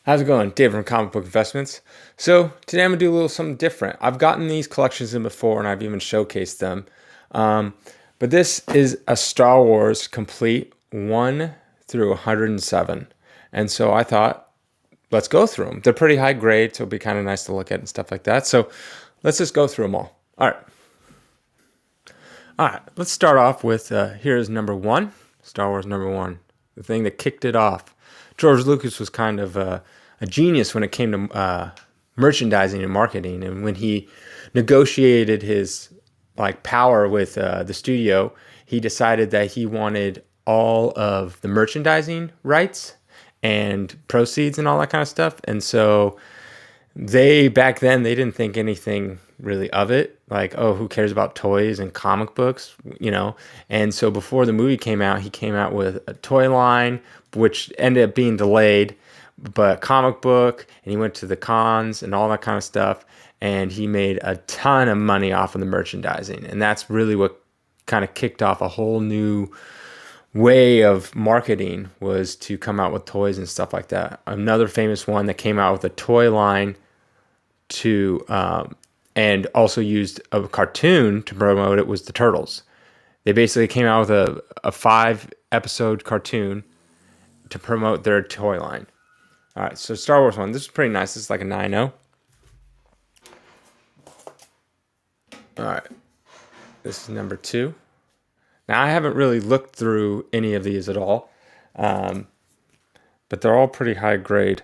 How's it going? Dave from Comic Book Investments. So today I'm gonna do a little something different. I've gotten these collections in before and I've even showcased them. Um, but this is a Star Wars complete 1 through 107. And so I thought, let's go through them. They're pretty high grade, so it'll be kind of nice to look at and stuff like that. So let's just go through them all. All right. All right. Let's start off with here's number 1, Star Wars number 1, the thing that kicked it off. George Lucas was kind of a genius when it came to merchandising and marketing, and when he negotiated his power with the studio, he decided that he wanted all of the merchandising rights and proceeds and all that kind of stuff. And so they back then they didn't think anything really of it, like, oh, who cares about toys and comic books. And so before the movie came out, he came out with a toy line which ended up being delayed, but comic book, and he went to the cons and all that kind of stuff, and he made a ton of money off of the merchandising. And that's really what kind of kicked off a whole new way of marketing, was to come out with toys and stuff like that. Another famous one that came out with a toy line to and also used a cartoon to promote it was the Turtles. They basically came out with a 5-episode cartoon to promote their toy line. All right, so Star Wars one. This is pretty nice. This is like a 9.0. All right, this is number 2. Now, I haven't really looked through any of these at all, but they're all pretty high grade.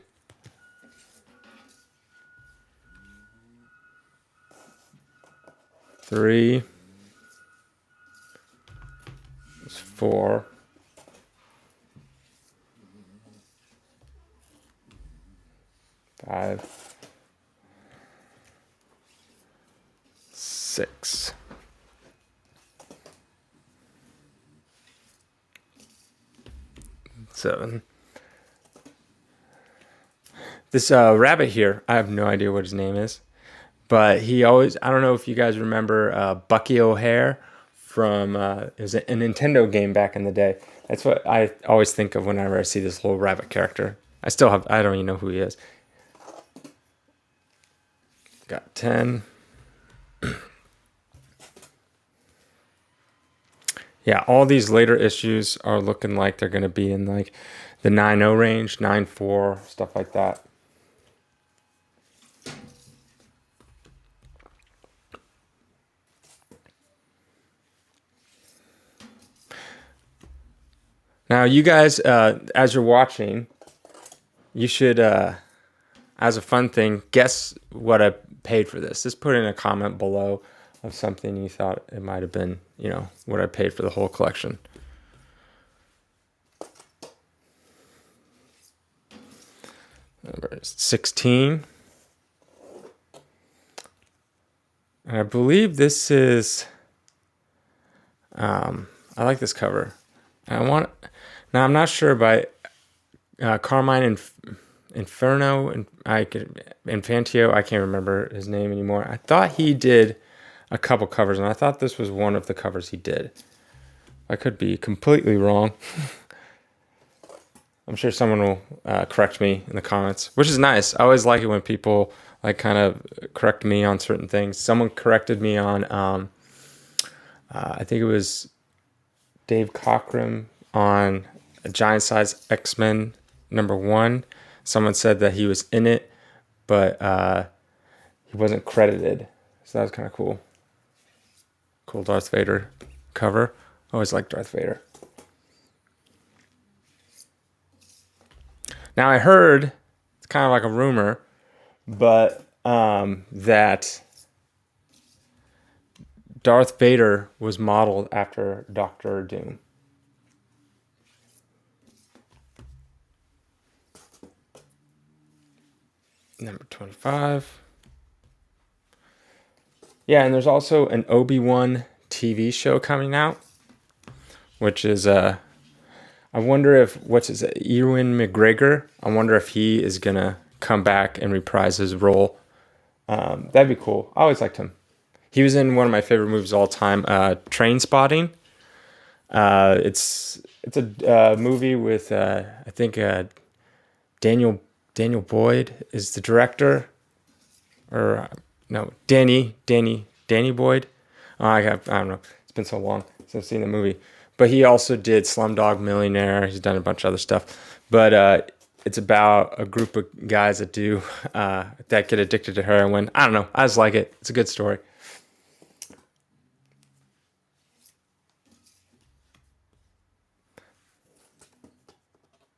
Three, 4, 5, 6. Seven. This rabbit here, I have no idea what his name is, but he always, I don't know if you guys remember Bucky O'Hare from, it was a Nintendo game back in the day. That's what I always think of whenever I see this little rabbit character. I don't even know who he is. Got 10. Yeah, all these later issues are looking like they're going to be in like the 9.0 range, 9.4, stuff like that. Now, you guys, as you're watching, you should, as a fun thing, guess what I paid for this. Just put in a comment below of something you thought it might have been, what I paid for the whole collection. Number 16. And I believe this is, I like this cover. Now, I'm not sure by Carmine Inferno and Infantio. I can't remember his name anymore. I thought he did a couple covers, and I thought this was one of the covers he did. I could be completely wrong. I'm sure someone will correct me in the comments, which is nice. I always like it when people kind of correct me on certain things. Someone corrected me on, I think it was Dave Cockrum on a Giant Size X-Men number 1. Someone said that he was in it, but he wasn't credited. So that was kind of cool. Cool Darth Vader cover. Always liked Darth Vader. Now, I heard, it's kind of like a rumor, but that Darth Vader was modeled after Doctor Doom. Number 25. Yeah, and there's also an Obi-Wan TV show coming out, which is, I wonder if, Ewan McGregor, I wonder if he is going to come back and reprise his role. That'd be cool. I always liked him. He was in one of my favorite movies of all time, Trainspotting. It's a movie with, I think, Daniel Daniel Boyd is the director, or no, Danny Boyd. I don't know. It's been so long since I've seen the movie, but he also did Slumdog Millionaire. He's done a bunch of other stuff, but it's about a group of guys that do that get addicted to heroin. I don't know. I just like it. It's a good story.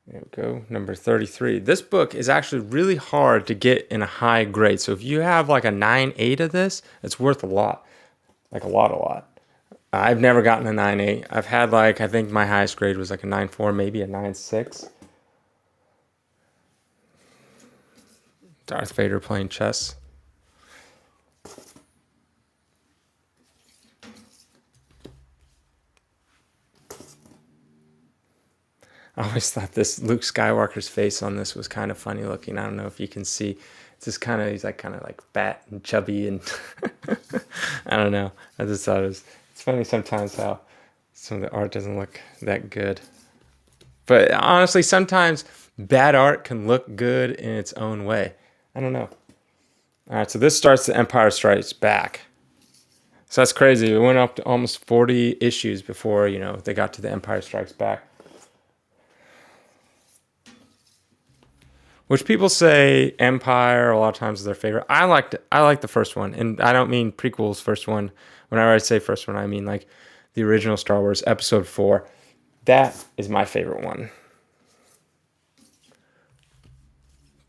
There we go. Number 33. This book is actually really hard to get in a high grade. So if you have like a 9.8 of this, it's worth a lot. Like a lot. I've never gotten a 9.8. I've had like, I think my highest grade was like a 9.4, maybe a 9.6. Darth Vader playing chess. I always thought this Luke Skywalker's face on this was kind of funny looking. I don't know if you can see. It's just kind of, he's like kind of like fat and chubby and I don't know. I just thought it's funny sometimes how some of the art doesn't look that good. But honestly, sometimes bad art can look good in its own way. I don't know. All right, so this starts The Empire Strikes Back. So that's crazy. It went up to almost 40 issues before, they got to The Empire Strikes Back. Which people say Empire a lot of times is their favorite. I like the first one, and I don't mean prequels first one. Whenever I say first one, I mean like the original Star Wars Episode 4. That is my favorite one.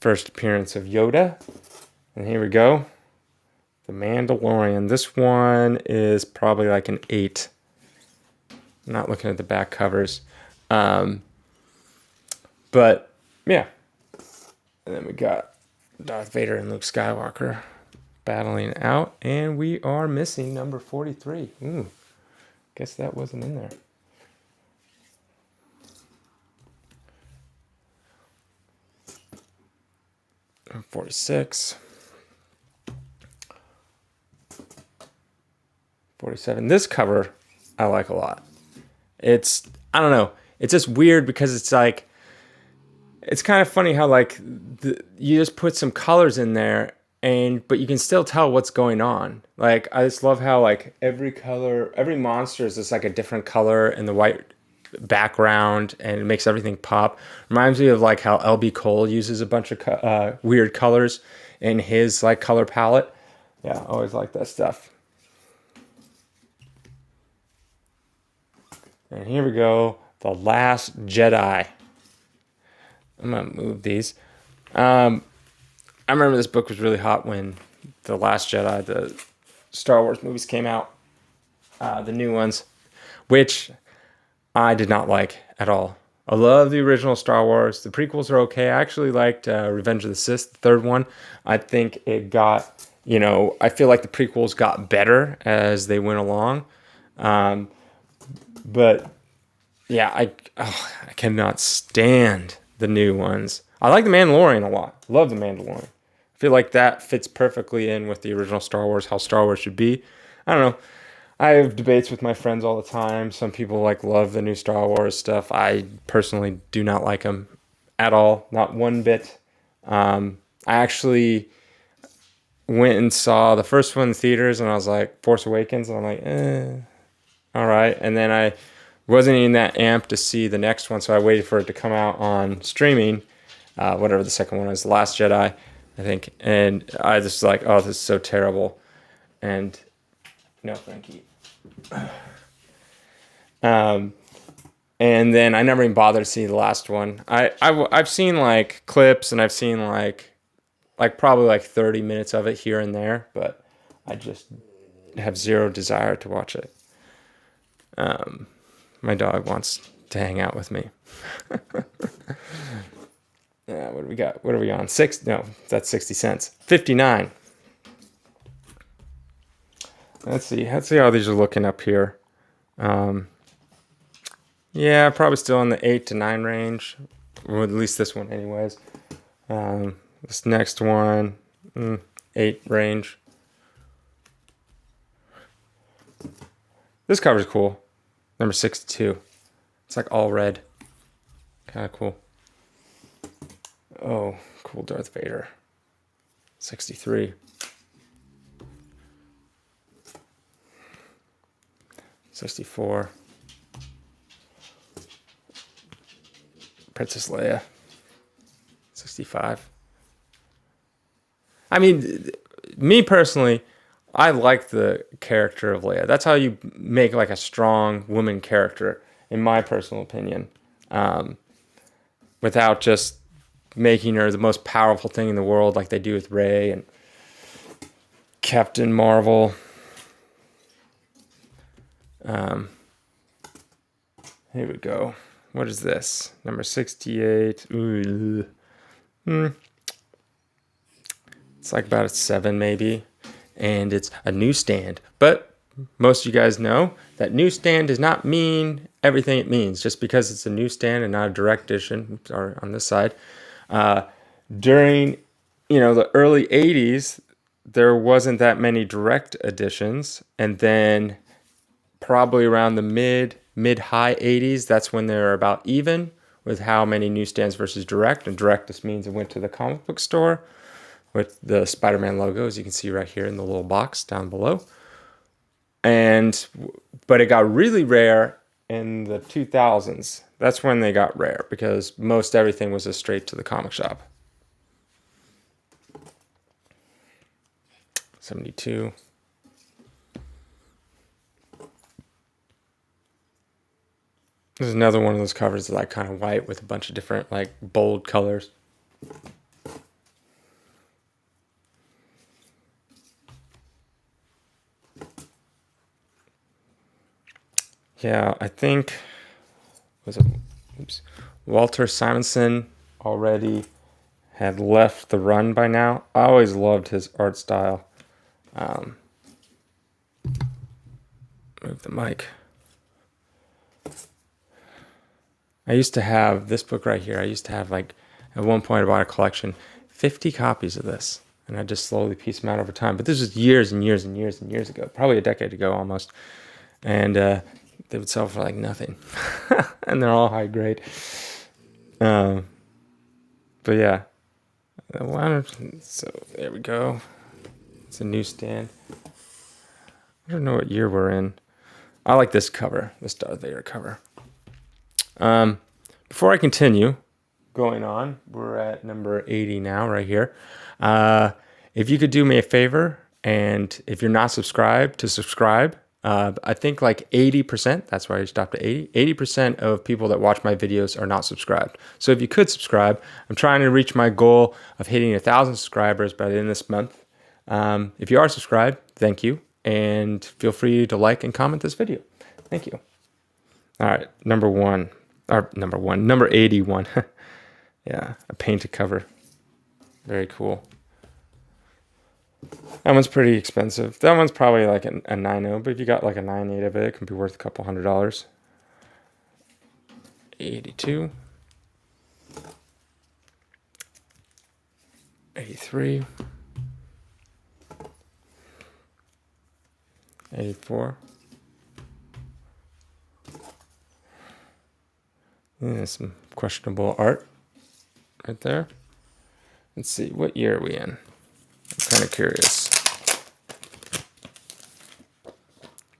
First appearance of Yoda. And here we go. The Mandalorian. This one is probably like an 8. I'm not looking at the back covers. But yeah. And then we got Darth Vader and Luke Skywalker battling out. And we are missing number 43. Ooh, guess that wasn't in there. Number 46. 47. This cover I like a lot. I don't know. It's just weird because it's like, it's kind of funny how like you just put some colors in there but you can still tell what's going on. Like I just love how like every monster is just like a different color in the white background, and it makes everything pop. Reminds me of like how LB Cole uses a bunch of weird colors in his like color palette. Yeah, I always like that stuff. And here we go, The Last Jedi. I'm going to move these. I remember this book was really hot when The Last Jedi, the Star Wars movies came out, the new ones, which I did not like at all. I love the original Star Wars. The prequels are okay. I actually liked Revenge of the Sith, the third one. I think it got, I feel like the prequels got better as they went along. But yeah, I cannot stand the new ones. I like The Mandalorian a lot. Love The Mandalorian. I feel like that fits perfectly in with the original Star Wars, how Star Wars should be. I don't know. I have debates with my friends all the time. Some people love the new Star Wars stuff. I personally do not like them at all, not one bit. I actually went and saw the first one in theaters, and I was like, Force Awakens, and I'm like, all right. And then I wasn't even that amped to see the next one, so I waited for it to come out on streaming, whatever the second one was, The Last Jedi, I think. And I just like, oh, this is so terrible. And no, Frankie. And then I never even bothered to see the last one. I've seen clips, and I've seen probably 30 minutes of it here and there, but I just have zero desire to watch it. My dog wants to hang out with me. What do we got? What are we on? No, that's 60 cents. 59. Let's see how these are looking up here. Yeah, probably still in the 8 to 9 range, or at least this one anyways. This next one, 8 range. This cover's cool. Number 62. It's all red. Kind of cool. Oh, cool Darth Vader. 63. 64. Princess Leia. 65. I mean, me personally, I like the character of Leia. That's how you make like a strong woman character, in my personal opinion. Without just making her the most powerful thing in the world like they do with Rey and Captain Marvel. Here we go. What is this? Number 68. Ooh. It's like about a 7 maybe. And it's a newsstand. But most of you guys know that newsstand does not mean everything it means. Just because it's a newsstand and not a direct edition, or on this side. During, the early 80s, there wasn't that many direct editions. And then probably around the mid-high 80s, that's when they're about even with how many newsstands versus direct. And direct just means it went to the comic book store with the Spider-Man logo, as you can see right here in the little box down below. But it got really rare in the 2000s. That's when they got rare, because most everything was just straight to the comic shop. 72. This is another one of those covers that's like kind of white with a bunch of different like bold colors. Yeah, I think Walter Simonson already had left the run by now. I always loved his art style. Move the mic. I used to have this book right here. I used to have like, at one point I bought a collection, 50 copies of this. And I just slowly pieced them out over time. But this was years and years and years and years ago. Probably a decade ago almost. And they would sell for like nothing. And they're all high grade. But yeah. So there we go. It's a newsstand. I don't know what year we're in. I like this cover, this Darth Vader cover. Before I continue going on, we're at number 80 now, right here. If you could do me a favor, and if you're not subscribed, to subscribe. I think like 80%, that's why I stopped at 80, 80% of people that watch my videos are not subscribed. So if you could subscribe, I'm trying to reach my goal of hitting 1,000 subscribers by the end of this month. If you are subscribed, thank you. And feel free to like and comment this video. Thank you. All right, number 81. Yeah, a painted cover. Very cool. That one's pretty expensive. That one's probably like a 9.0, but if you got like a 9.8 of it, it can be worth a couple $100. 82. 83. 84. There's some questionable art right there. Let's see, what year are we in? I'm kind of curious.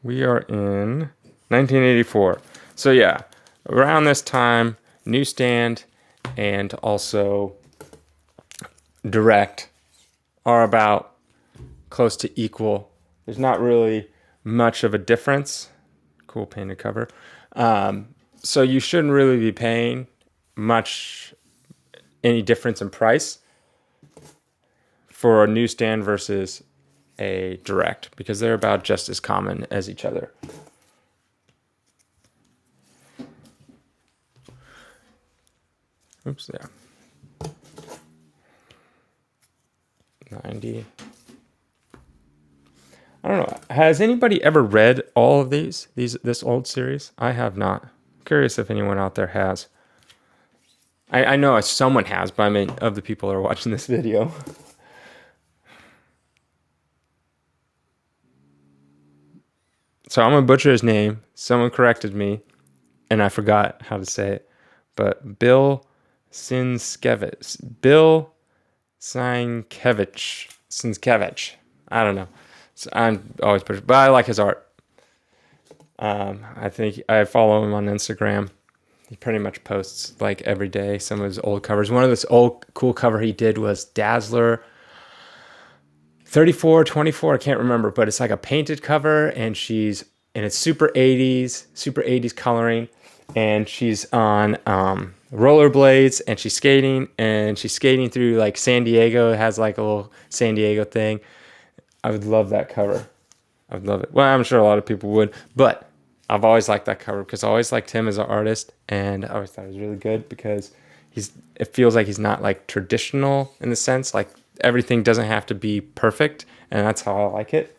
We are in 1984. So yeah, around this time, newsstand and also direct are about close to equal. There's not really much of a difference. Cool painted cover. So you shouldn't really be paying any difference in price for a newsstand versus a direct, because they're about just as common as each other. Oops, there. 90. I don't know. Has anybody ever read all of this old series? I have not. Curious if anyone out there has. I know someone has, but I mean, of the people that are watching this video. So I'm going to butcher his name. Someone corrected me, and I forgot how to say it. But Bill Sienkiewicz. Bill Sienkiewicz. I don't know. So I'm always but I like his art. I think I follow him on Instagram. He pretty much posts like every day some of his old covers. One of this old cool cover he did was Dazzler 34, 24, I can't remember, but it's like a painted cover and it's super 80s coloring, and she's on rollerblades and she's skating through like San Diego. It has like a little San Diego thing. I would love that cover. I would love it. Well, I'm sure a lot of people would, but I've always liked that cover because I always liked him as an artist, and I always thought it was really good because it feels like he's not like traditional in the sense like everything doesn't have to be perfect, and that's how I like it.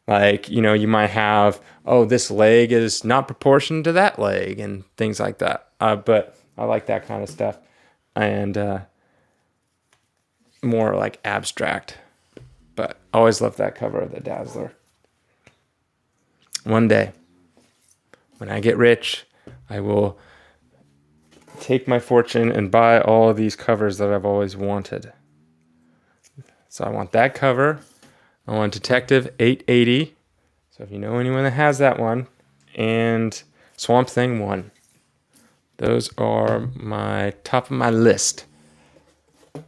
Like, you might have, oh, this leg is not proportioned to that leg and things like that. But I like that kind of stuff, and more like abstract. But I always loved that cover of the Dazzler. One day, when I get rich, I will take my fortune and buy all these covers that I've always wanted. So I want that cover. I want Detective 880. So if you know anyone that has that one, and Swamp Thing 1. Those are my top of my list.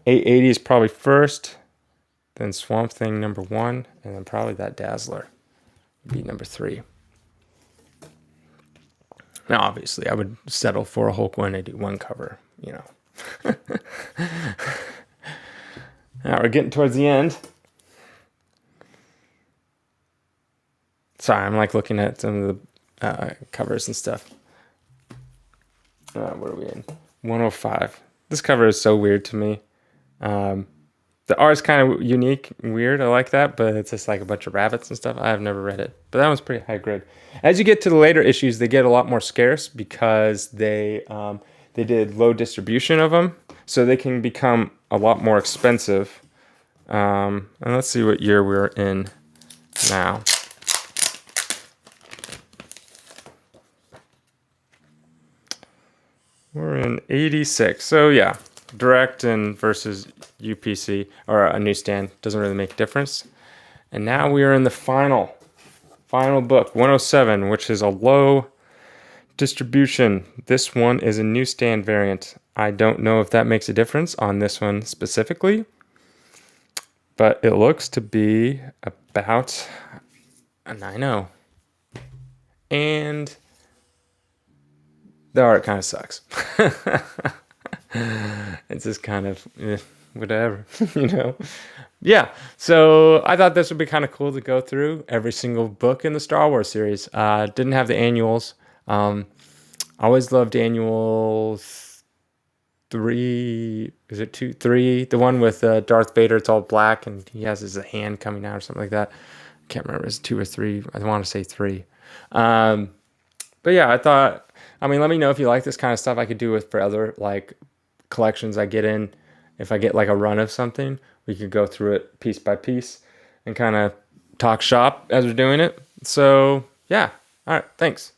880 is probably first, then Swamp Thing number 1, and then probably that Dazzler would be number 3. Now, obviously, I would settle for a Hulk 181 cover, Now we're getting towards the end. Sorry, I'm like looking at some of the covers and stuff. What are we in? 105. This cover is so weird to me. The art is kind of unique and weird. I like that, but it's just like a bunch of rabbits and stuff. I've never read it, but that one's pretty high grade. As you get to the later issues, they get a lot more scarce because they did low distribution of them, so they can become a lot more expensive. And let's see what year we're in now. We're in 86. So yeah, direct and versus UPC or a newsstand doesn't really make a difference. And now we are in the final book, 107, which is a low distribution. This one is a newsstand variant. I don't know if that makes a difference on this one specifically, but it looks to be about a 9.0. And the art kind of sucks. It's just kind of whatever, Yeah, so I thought this would be kind of cool to go through every single book in the Star Wars series. Didn't have the annuals. I always loved annual 3. Is it 2, 3? The one with Darth Vader. It's all black and he has his hand coming out or something like that. I can't remember. It's 2 or 3. I want to say 3. But yeah, let me know if you like this kind of stuff. I could do it for other like collections I get in. If I get like a run of something, we could go through it piece by piece and kind of talk shop as we're doing it. So yeah. All right. Thanks.